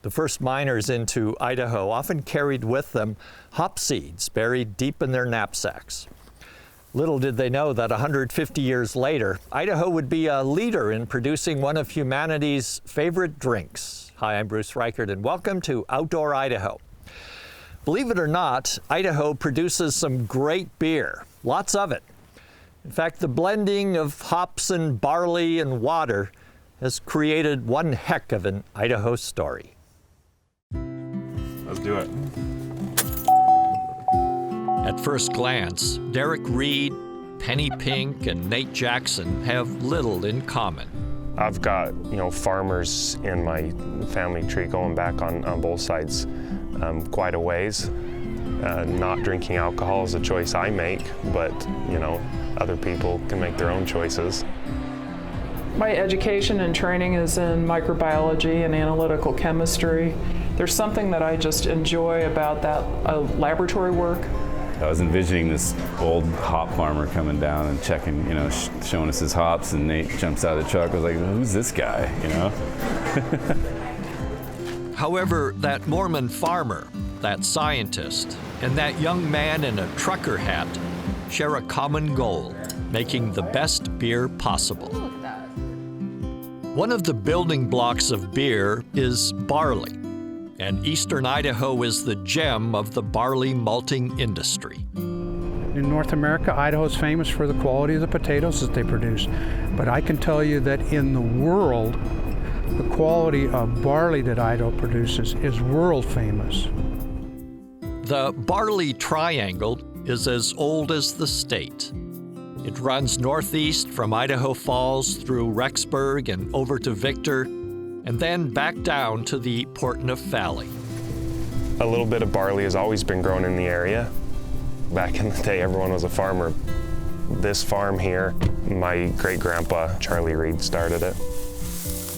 The first miners into Idaho often carried with them hop seeds buried deep in their knapsacks. Little did they know that 150 years later, Idaho would be a leader in producing one of humanity's favorite drinks. Hi, I'm Bruce Reichert, and welcome to Outdoor Idaho. Believe it or not, Idaho produces some great beer, lots of it. In fact, the blending of hops and barley and water has created one heck of an Idaho story. Let's do it. At first glance, Derek Reed, Penny Pink, and Nate Jackson have little in common. I've got, farmers in my family tree going back on both sides quite a ways. Not drinking alcohol is a choice I make, but, other people can make their own choices. My education and training is in microbiology and analytical chemistry. There's something that I just enjoy about that laboratory work. I was envisioning this old hop farmer coming down and checking, showing us his hops, and Nate jumps out of the truck. I was like, who's this guy, However, that Mormon farmer, that scientist, and that young man in a trucker hat share a common goal, making the best beer possible. Look at that. One of the building blocks of beer is barley, and eastern Idaho is the gem of the barley malting industry. In North America, Idaho is famous for the quality of the potatoes that they produce. But I can tell you that in the world, the quality of barley that Idaho produces is world famous. The Barley Triangle is as old as the state. It runs northeast from Idaho Falls through Rexburg and over to Victor, and then back down to the Portneuf Valley. A little bit of barley has always been grown in the area. Back in the day, everyone was a farmer. This farm here, my great-grandpa, Charlie Reed, started it.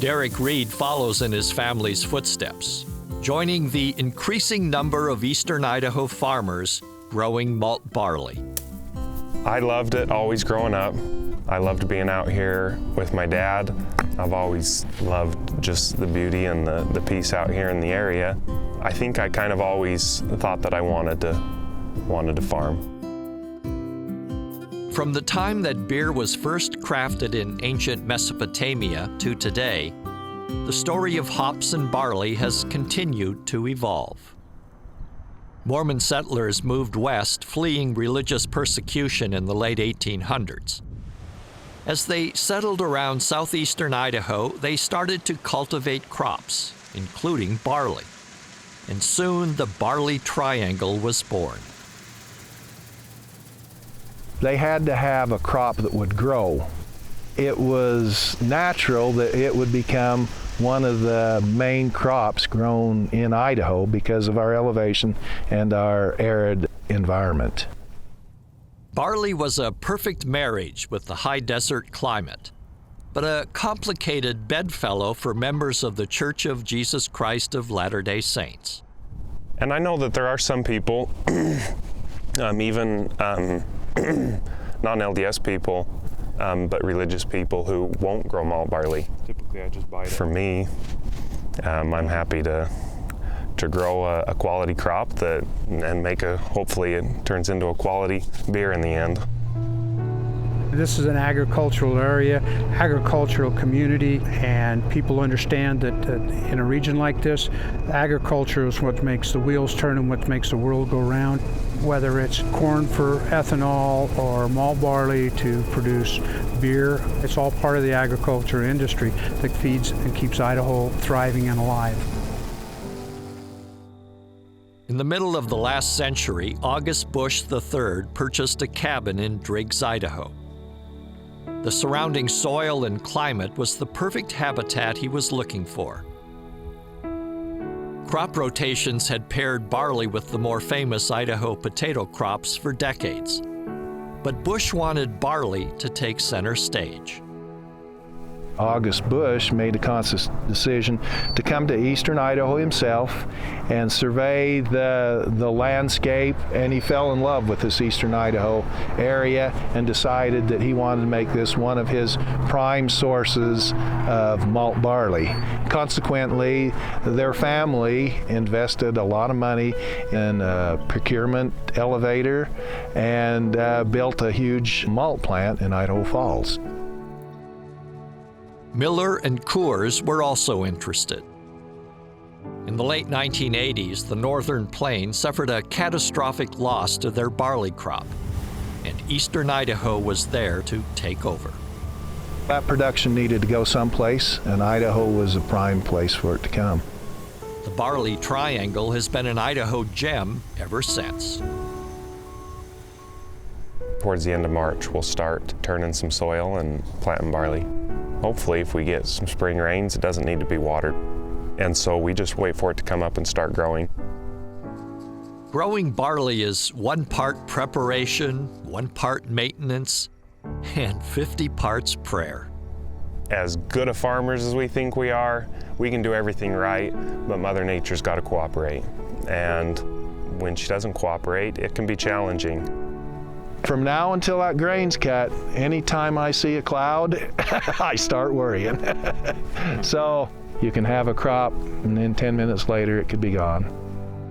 Derek Reed follows in his family's footsteps, joining the increasing number of eastern Idaho farmers growing malt barley. I loved it always growing up. I loved being out here with my dad. I've always loved just the beauty and the peace out here in the area. I think I kind of always thought that I wanted to farm. From the time that beer was first crafted in ancient Mesopotamia to today, the story of hops and barley has continued to evolve. Mormon settlers moved west, fleeing religious persecution in the late 1800s. As they settled around southeastern Idaho, they started to cultivate crops, including barley. And soon the Barley Triangle was born. They had to have a crop that would grow. It was natural that it would become one of the main crops grown in Idaho because of our elevation and our arid environment. Barley was a perfect marriage with the high desert climate, but a complicated bedfellow for members of the Church of Jesus Christ of Latter-day Saints. And I know that there are some people, even non-LDS people, but religious people who won't grow malt barley. Typically, I just buy it. For me, I'm happy to grow a quality crop and hopefully it turns into a quality beer in the end. This is an agricultural area, agricultural community, and people understand that in a region like this, agriculture is what makes the wheels turn and what makes the world go round. Whether it's corn for ethanol or malt barley to produce beer, it's all part of the agriculture industry that feeds and keeps Idaho thriving and alive. In the middle of the last century, August Bush III purchased a cabin in Driggs, Idaho. The surrounding soil and climate was the perfect habitat he was looking for. Crop rotations had paired barley with the more famous Idaho potato crops for decades. But Bush wanted barley to take center stage. August Bush made a conscious decision to come to eastern Idaho himself and survey the landscape, and he fell in love with this eastern Idaho area and decided that he wanted to make this one of his prime sources of malt barley. Consequently, their family invested a lot of money in a procurement elevator and built a huge malt plant in Idaho Falls. Miller and Coors were also interested. In the late 1980s, the Northern Plains suffered a catastrophic loss to their barley crop, and eastern Idaho was there to take over. That production needed to go someplace, and Idaho was a prime place for it to come. The Barley Triangle has been an Idaho gem ever since. Towards the end of March, we'll start turning some soil and planting barley. Hopefully, if we get some spring rains, it doesn't need to be watered. And so we just wait for it to come up and start growing. Growing barley is 1 part preparation, 1 part maintenance, and 50 parts prayer. As good a farmers as we think we are, we can do everything right, but Mother Nature's got to cooperate. And when she doesn't cooperate, it can be challenging. From now until that grain's cut, anytime I see a cloud, I start worrying. So you can have a crop, and then 10 minutes later, it could be gone.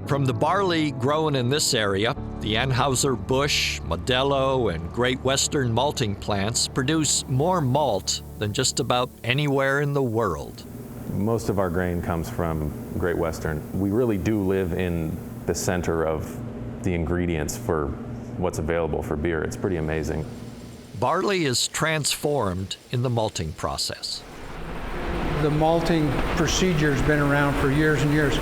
From the barley grown in this area, the Anheuser-Busch, Modelo, and Great Western malting plants produce more malt than just about anywhere in the world. Most of our grain comes from Great Western. We really do live in the center of the ingredients for what's available for beer. It's pretty amazing. Barley is transformed in the malting process. The malting procedure has been around for years and years.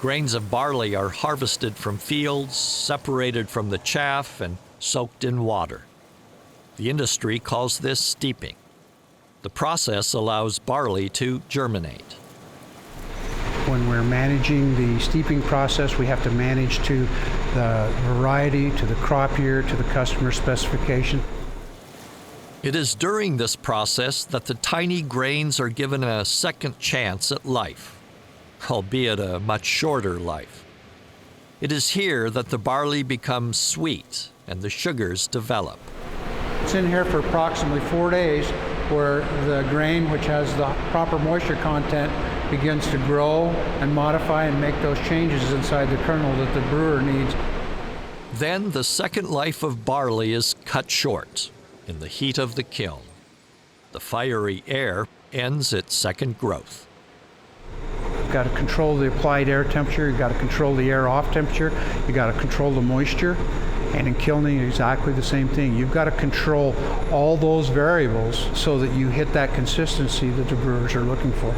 Grains of barley are harvested from fields, separated from the chaff, and soaked in water. The industry calls this steeping. The process allows barley to germinate. When we're managing the steeping process, we have to manage to the variety, to the crop year, to the customer specification. It is during this process that the tiny grains are given a second chance at life, albeit a much shorter life. It is here that the barley becomes sweet and the sugars develop. It's in here for approximately 4 days, where the grain, which has the proper moisture content, begins to grow and modify and make those changes inside the kernel that the brewer needs. Then the second life of barley is cut short in the heat of the kiln. The fiery air ends its second growth. You've got to control the applied air temperature, you've got to control the air off temperature, you've got to control the moisture, and in kilning exactly the same thing. You've got to control all those variables so that you hit that consistency that the brewers are looking for.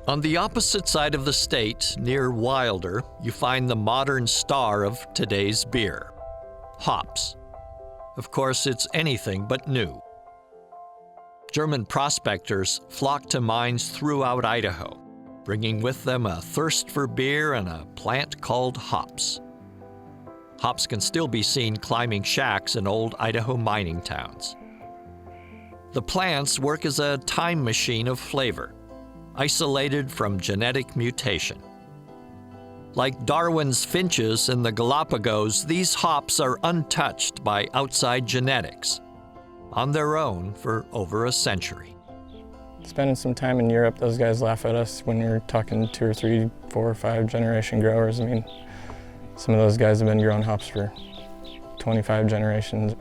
On the opposite side of the state, near Wilder, you find the modern star of today's beer, hops. Of course, it's anything but new. German prospectors flocked to mines throughout Idaho, bringing with them a thirst for beer and a plant called hops. Hops can still be seen climbing shacks in old Idaho mining towns. The plants work as a time machine of flavor, isolated from genetic mutation. Like Darwin's finches in the Galapagos, these hops are untouched by outside genetics, on their own for over a century. Spending some time in Europe, those guys laugh at us when you're talking 2 or 3, 4 or 5 generation growers. I mean, some of those guys have been growing hops for 25 generations.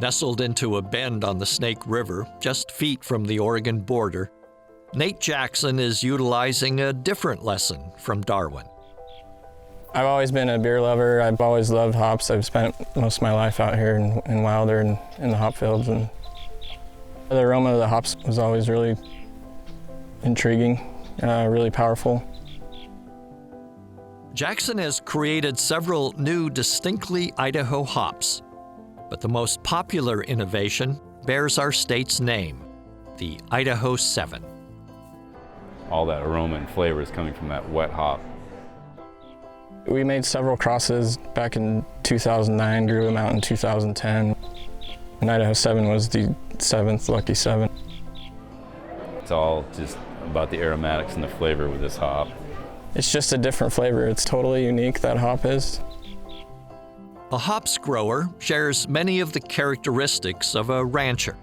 Nestled into a bend on the Snake River, just feet from the Oregon border, Nate Jackson is utilizing a different lesson from Darwin. I've always been a beer lover. I've always loved hops. I've spent most of my life out here in Wilder and in the hop fields. And the aroma of the hops was always really intriguing, really powerful. Jackson has created several new distinctly Idaho hops, but the most popular innovation bears our state's name, the Idaho 7. All that aroma and flavor is coming from that wet hop. We made several crosses back in 2009, grew them out in 2010. And Idaho 7 was the 7th lucky 7. It's all just about the aromatics and the flavor with this hop. It's just a different flavor. It's totally unique, that hop is. A hops grower shares many of the characteristics of a rancher.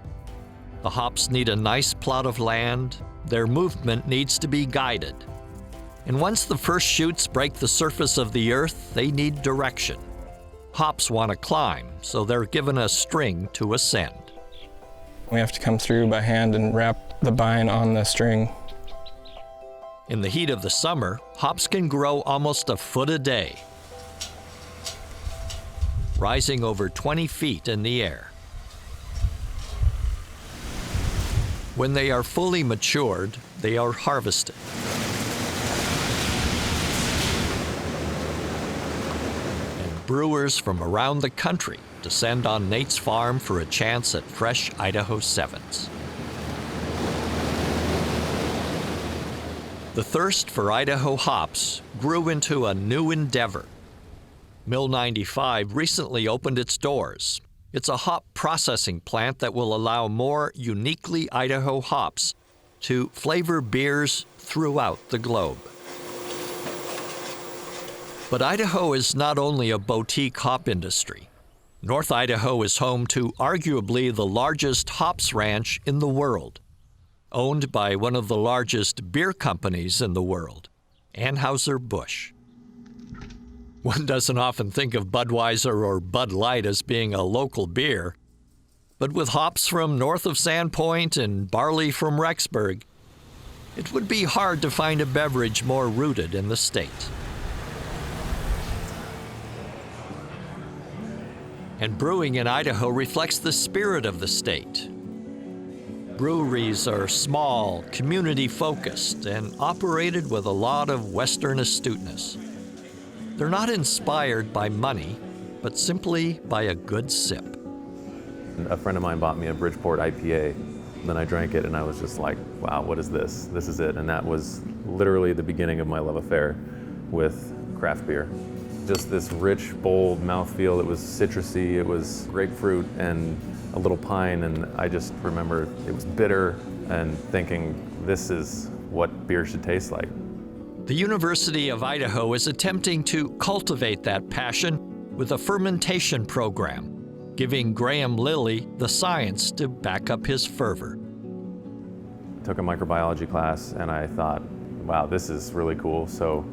The hops need a nice plot of land, their movement needs to be guided. And once the first shoots break the surface of the earth, they need direction. Hops want to climb, so they're given a string to ascend. We have to come through by hand and wrap the vine on the string. In the heat of the summer, hops can grow almost a foot a day, rising over 20 feet in the air. When they are fully matured, they are harvested. And brewers from around the country descend on Nate's farm for a chance at fresh Idaho 7s. The thirst for Idaho hops grew into a new endeavor. Mill 95 recently opened its doors. It's a hop processing plant that will allow more uniquely Idaho hops to flavor beers throughout the globe. But Idaho is not only a boutique hop industry. North Idaho is home to arguably the largest hops ranch in the world, owned by one of the largest beer companies in the world, Anheuser-Busch. One doesn't often think of Budweiser or Bud Light as being a local beer, but with hops from north of Sandpoint and barley from Rexburg, it would be hard to find a beverage more rooted in the state. And brewing in Idaho reflects the spirit of the state. Breweries are small, community-focused, and operated with a lot of Western astuteness. They're not inspired by money, but simply by a good sip. A friend of mine bought me a Bridgeport IPA. Then I drank it and I was just like, wow, what is this? This is it. And that was literally the beginning of my love affair with craft beer. Just this rich, bold mouthfeel. It was citrusy, it was grapefruit and a little pine, and I just remember it was bitter and thinking, this is what beer should taste like. The University of Idaho is attempting to cultivate that passion with a fermentation program, giving Graham Lilly the science to back up his fervor. I took a microbiology class and I thought, wow, this is really cool. So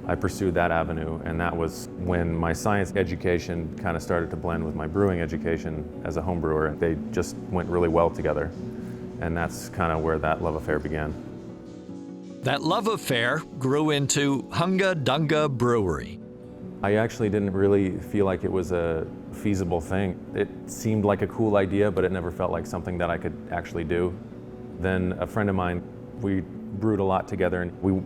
I pursued that avenue, and that was when my science education kind of started to blend with my brewing education as a home brewer. They just went really well together, and that's kind of where that love affair began. That love affair grew into Hunga Dunga Brewery. I actually didn't really feel like it was a feasible thing. It seemed like a cool idea, but it never felt like something that I could actually do. Then a friend of mine, we brewed a lot together, and we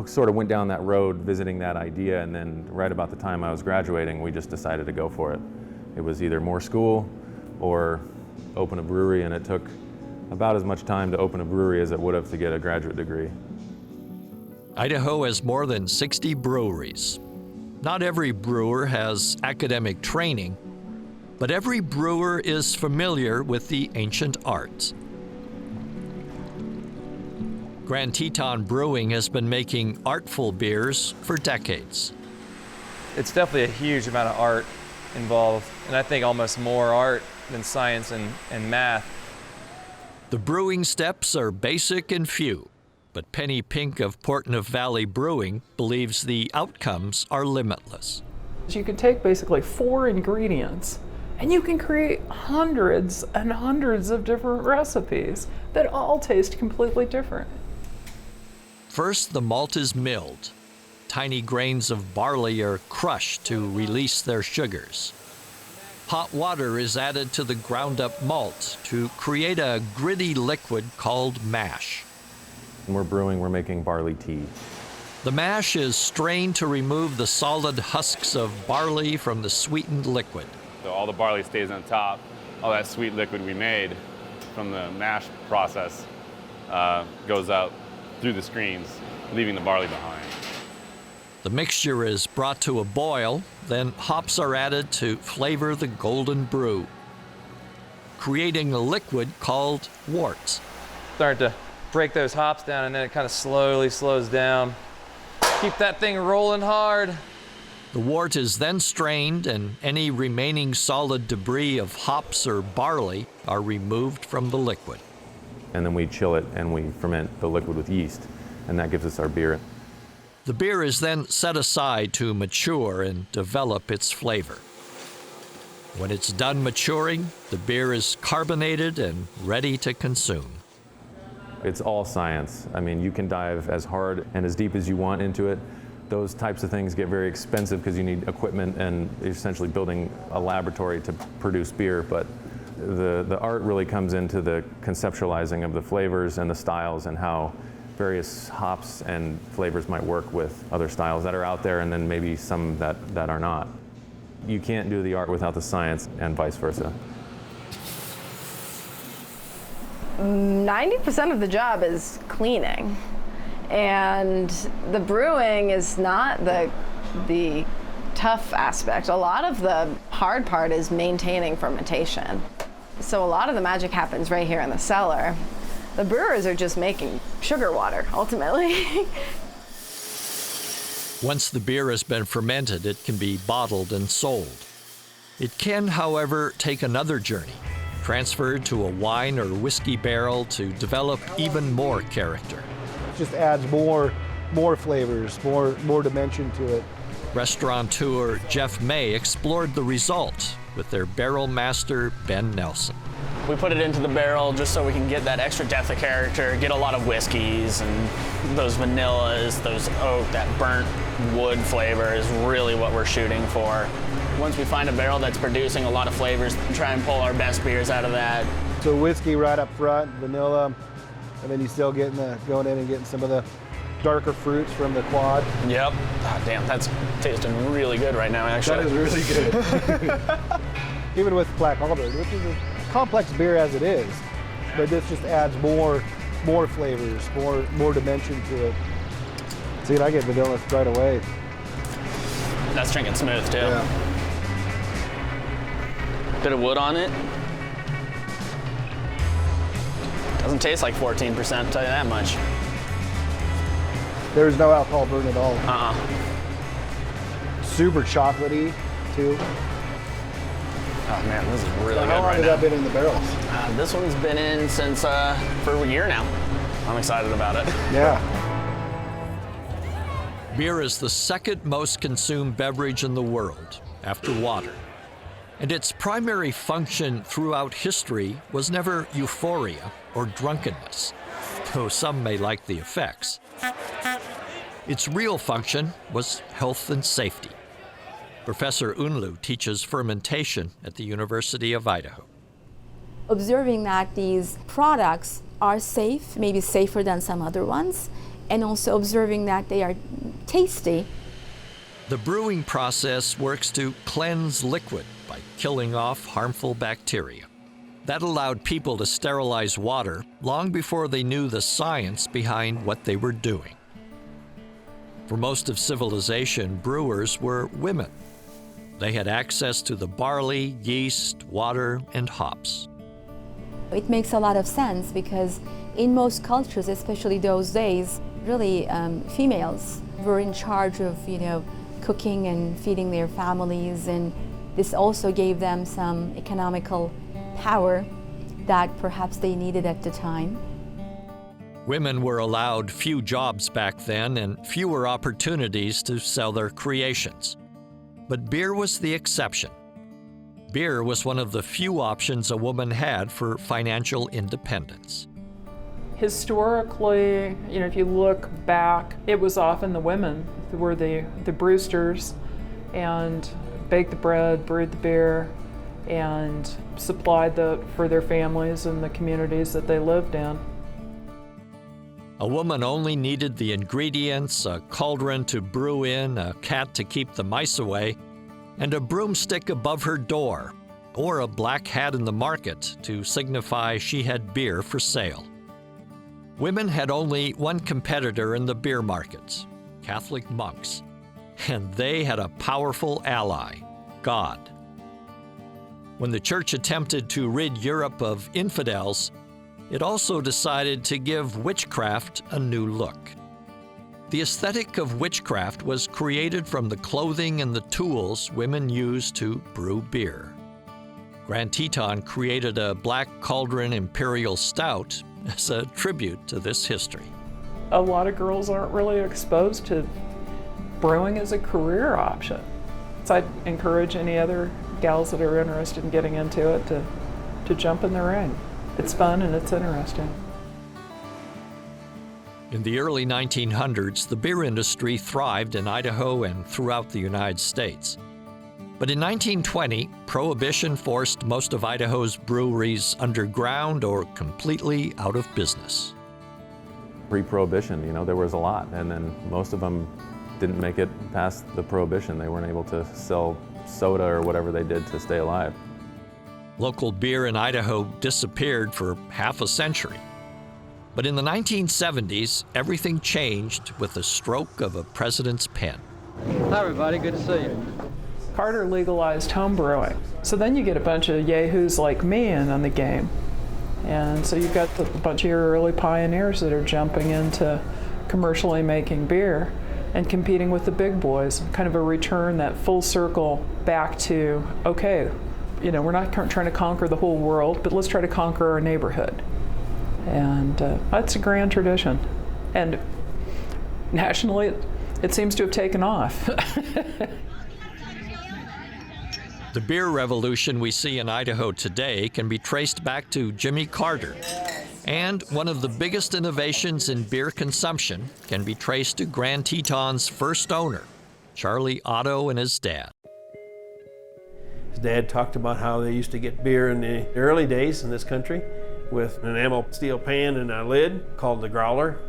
sort of went down that road visiting that idea, and then right about the time I was graduating, we just decided to go for it. It was either more school or open a brewery, and it took about as much time to open a brewery as it would have to get a graduate degree. Idaho has more than 60 breweries. Not every brewer has academic training, but every brewer is familiar with the ancient arts. Grand Teton Brewing has been making artful beers for decades. It's definitely a huge amount of art involved, and I think almost more art than science and math. The brewing steps are basic and few, but Penny Pink of Portneuf Valley Brewing believes the outcomes are limitless. You can take basically 4 ingredients and you can create hundreds and hundreds of different recipes that all taste completely different. First, the malt is milled. Tiny grains of barley are crushed to release their sugars. Hot water is added to the ground-up malt to create a gritty liquid called mash. When we're brewing, we're making barley tea. The mash is strained to remove the solid husks of barley from the sweetened liquid. So all the barley stays on top. All that sweet liquid we made from the mash process goes out through the screens, leaving the barley behind. The mixture is brought to a boil, then hops are added to flavor the golden brew. creating a liquid called worts. Starting to break those hops down, and then it kind of slowly slows down. Keep that thing rolling hard. The wort is then strained, and any remaining solid debris of hops or barley are removed from the liquid. And then we chill it and we ferment the liquid with yeast, and that gives us our beer. The beer is then set aside to mature and develop its flavor. When it's done maturing, the beer is carbonated and ready to consume. It's all science. I mean, you can dive as hard and as deep as you want into it. Those types of things get very expensive because you need equipment and essentially building a laboratory to produce beer. But the art really comes into the conceptualizing of the flavors and the styles and how various hops and flavors might work with other styles that are out there, and then maybe some that are not. You can't do the art without the science, and vice versa. 90% of the job is cleaning, and the brewing is not the tough aspect. A lot of the hard part is maintaining fermentation. So a lot of the magic happens right here in the cellar. The brewers are just making sugar water, ultimately. Once the beer has been fermented, it can be bottled and sold. It can, however, take another journey, transferred to a wine or whiskey barrel to develop even more character. It just adds more flavors, more dimension to it. Restaurateur Jeff May explored the result with their barrel master, Ben Nelson. We put it into the barrel just so we can get that extra depth of character, get a lot of whiskeys and those vanillas, those oak, that burnt wood flavor is really what we're shooting for. Once we find a barrel that's producing a lot of flavors, try and pull our best beers out of that. So whiskey right up front, vanilla, and then you still getting going in and getting some of the darker fruits from the quad. Yep. Oh, damn, that's tasting really good right now, actually. That is really good. Even with Black Albert, which is a complex beer as it is, but this just adds more flavors, more dimension to it. See, I get vanilla right away. That's drinking smooth too. Yeah. Bit of wood on it. Doesn't taste like 14%, I'll tell you that much. There's no alcohol burn at all. Super chocolatey too. Oh man, this is really good right now. How long has that been in the barrels? This one's been in since for a year now. I'm excited about it. Yeah. Beer is the second most consumed beverage in the world, after water. And its primary function throughout history was never euphoria or drunkenness, though some may like the effects. Its real function was health and safety. Professor Unlu teaches fermentation at the University of Idaho. Observing that these products are safe, maybe safer than some other ones, and also observing that they are tasty. The brewing process works to cleanse liquid by killing off harmful bacteria. That allowed people to sterilize water long before they knew the science behind what they were doing. For most of civilization, brewers were women. They had access to the barley, yeast, water, and hops. It makes a lot of sense because in most cultures, especially those days, really females were in charge of, cooking and feeding their families, and this also gave them some economical power that perhaps they needed at the time. Women were allowed few jobs back then and fewer opportunities to sell their creations. But beer was the exception. Beer was one of the few options a woman had for financial independence. Historically, if you look back, it was often the women who were the brewsters and baked the bread, brewed the beer, and supplied for their families and the communities that they lived in. A woman only needed the ingredients, a cauldron to brew in, a cat to keep the mice away, and a broomstick above her door, or a black hat in the market to signify she had beer for sale. Women had only one competitor in the beer markets, Catholic monks, and they had a powerful ally, God. When the church attempted to rid Europe of infidels, it also decided to give witchcraft a new look. The aesthetic of witchcraft was created from the clothing and the tools women used to brew beer. Grand Teton created a Black Cauldron Imperial Stout as a tribute to this history. A lot of girls aren't really exposed to brewing as a career option. So I'd encourage any other gals that are interested in getting into it to jump in the ring. It's fun and it's interesting. In the early 1900s, the beer industry thrived in Idaho and throughout the United States. But in 1920, Prohibition forced most of Idaho's breweries underground or completely out of business. Pre-Prohibition, there was a lot, and then most of them didn't make it past the Prohibition. They weren't able to sell soda or whatever they did to stay alive. Local beer in Idaho disappeared for half a century. But in the 1970s, everything changed with the stroke of a president's pen. Hi everybody, good to see you. Carter legalized home brewing. So then you get a bunch of yahoos like me in on the game. And so you've got a bunch of your early pioneers that are jumping into commercially making beer and competing with the big boys. Kind of a return, that full circle back to, okay, we're not trying to conquer the whole world, but let's try to conquer our neighborhood. And that's a grand tradition. And nationally, it seems to have taken off. The beer revolution we see in Idaho today can be traced back to Jimmy Carter. And one of the biggest innovations in beer consumption can be traced to Grand Teton's first owner, Charlie Otto and his dad. His dad talked about how they used to get beer in the early days in this country with an enamel steel pan and a lid called the growler,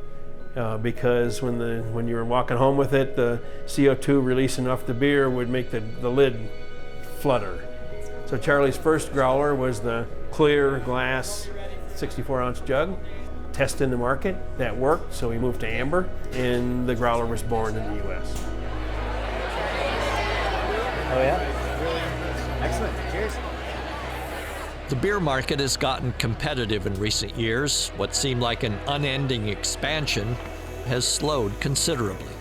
because when you were walking home with it, the CO2 releasing off the beer would make the lid flutter. So Charlie's first growler was the clear glass 64-ounce jug. Test in the market, that worked, so we moved to amber, and the growler was born in the U.S. Oh yeah? Excellent, cheers. The beer market has gotten competitive in recent years. What seemed like an unending expansion has slowed considerably.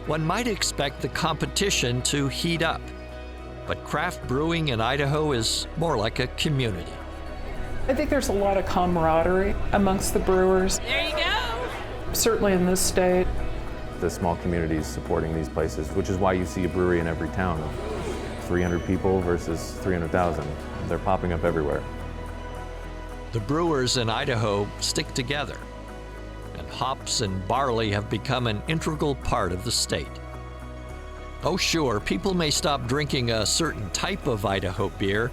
One might expect the competition to heat up, but craft brewing in Idaho is more like a community. I think there's a lot of camaraderie amongst the brewers. There you go. Certainly in this state. The small communities supporting these places, which is why you see a brewery in every town of 300 people versus 300,000. They're popping up everywhere. The brewers in Idaho stick together, and hops and barley have become an integral part of the state. Oh sure, people may stop drinking a certain type of Idaho beer,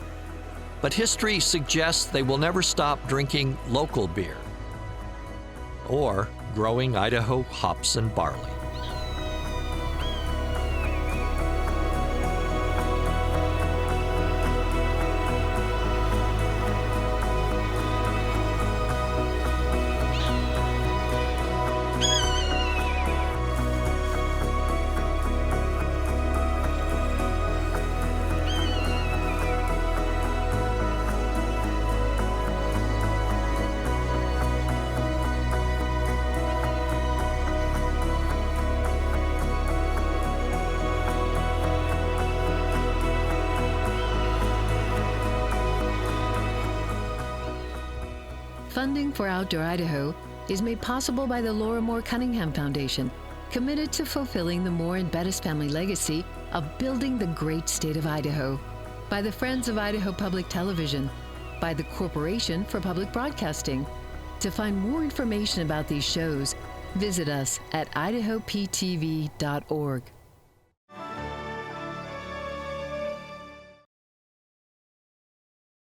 but history suggests they will never stop drinking local beer or growing Idaho hops and barley. Funding for Outdoor Idaho is made possible by the Laura Moore Cunningham Foundation, committed to fulfilling the Moore and Bettis family legacy of building the great state of Idaho, by the Friends of Idaho Public Television, by the Corporation for Public Broadcasting. To find more information about these shows, visit us at idahoptv.org.